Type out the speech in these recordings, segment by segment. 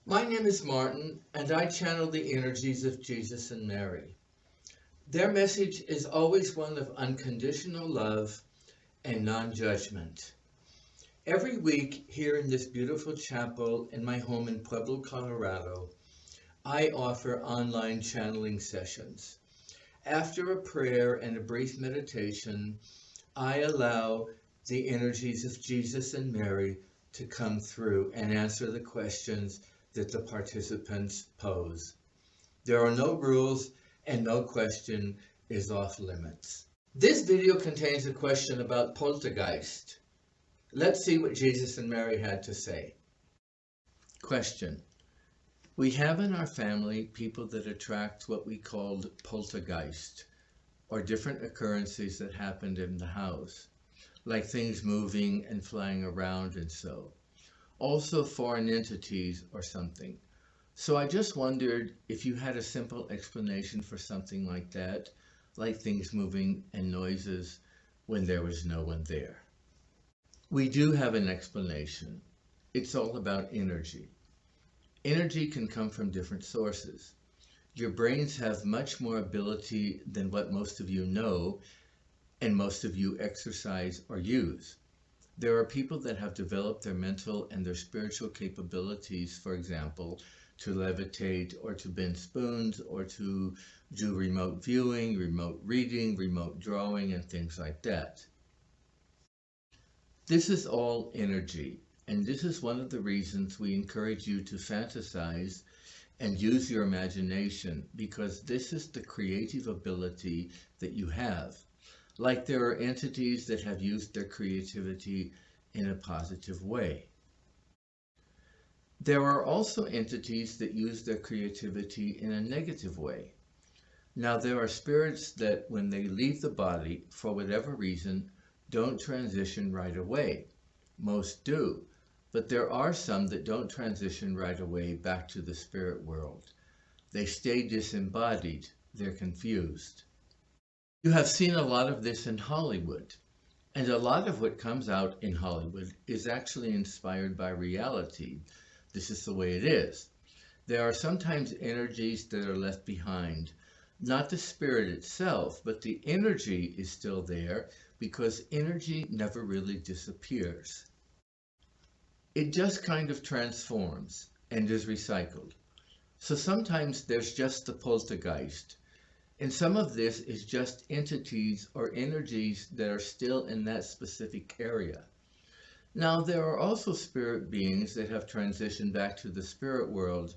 My name is Martin, and I channel the energies of Jesus and Mary. Their message is always one of unconditional love and non-judgment. Every week here in this beautiful chapel in my home in Pueblo, Colorado, I offer online channeling sessions. After a prayer and a brief meditation, I allow the energies of Jesus and Mary to come through and answer the questions that the participants pose. There are no rules and no question is off limits. This video contains a question about poltergeist. Let's see what Jesus and Mary had to say. Question. We have in our family people that attract what we called poltergeist, or different occurrences that happened in the house, like things moving and flying around and so. Also foreign entities or something. So I just wondered if you had a simple explanation for something like that, like things moving and noises when there was no one there. We do have an explanation. It's all about energy. Energy can come from different sources. Your brains have much more ability than what most of you know and most of you exercise or use. There are people that have developed their mental and their spiritual capabilities, for example, to levitate or to bend spoons or to do remote viewing, remote reading, remote drawing, and things like that. This is all energy, and this is one of the reasons we encourage you to fantasize and use your imagination, because this is the creative ability that you have. Like there are entities that have used their creativity in a positive way. There are also entities that use their creativity in a negative way. Now there are spirits that when they leave the body, for whatever reason, don't transition right away. Most do, but there are some that don't transition right away back to the spirit world. They stay disembodied, they're confused. You have seen a lot of this in Hollywood, and a lot of what comes out in Hollywood is actually inspired by reality. This is the way it is. There are sometimes energies that are left behind. Not the spirit itself, but the energy is still there because energy never really disappears. It just kind of transforms and is recycled. So sometimes there's just the poltergeist. And some of this is just entities or energies that are still in that specific area. Now, there are also spirit beings that have transitioned back to the spirit world,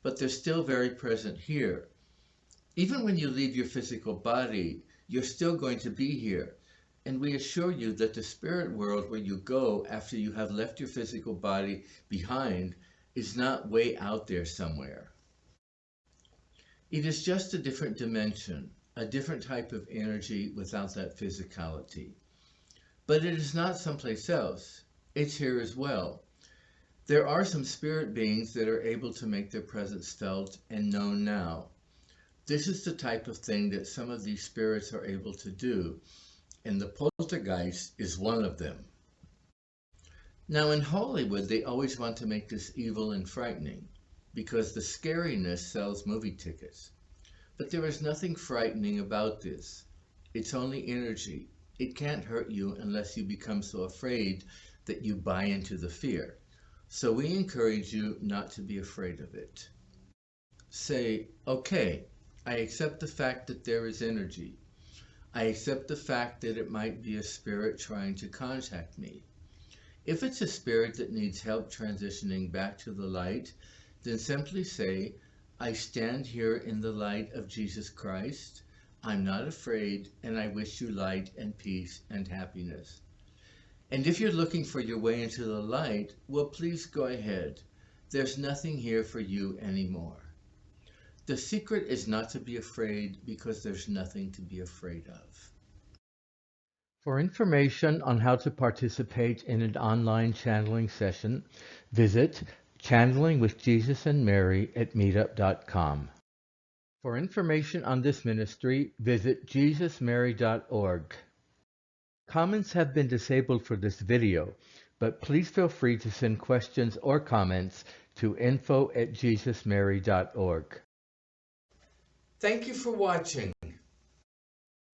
but they're still very present here. Even when you leave your physical body, you're still going to be here. And we assure you that the spirit world where you go after you have left your physical body behind is not way out there somewhere. It is just a different dimension, a different type of energy without that physicality. But it is not someplace else. It's here as well. There are some spirit beings that are able to make their presence felt and known now. This is the type of thing that some of these spirits are able to do, and the poltergeist is one of them. Now in Hollywood, they always want to make this evil and frightening, because the scariness sells movie tickets. But there is nothing frightening about this. It's only energy. It can't hurt you unless you become so afraid that you buy into the fear. So we encourage you not to be afraid of it. Say, okay, I accept the fact that there is energy. I accept the fact that it might be a spirit trying to contact me. If it's a spirit that needs help transitioning back to the light, then simply say, I stand here in the light of Jesus Christ. I'm not afraid, and I wish you light and peace and happiness. And if you're looking for your way into the light, well, please go ahead. There's nothing here for you anymore. The secret is not to be afraid because there's nothing to be afraid of. For information on how to participate in an online channeling session, visit Channeling with Jesus and Mary at meetup.com. For information on this ministry, visit jesusmary.org. Comments have been disabled for this video, but please feel free to send questions or comments to info@jesusmary.org. Thank you for watching.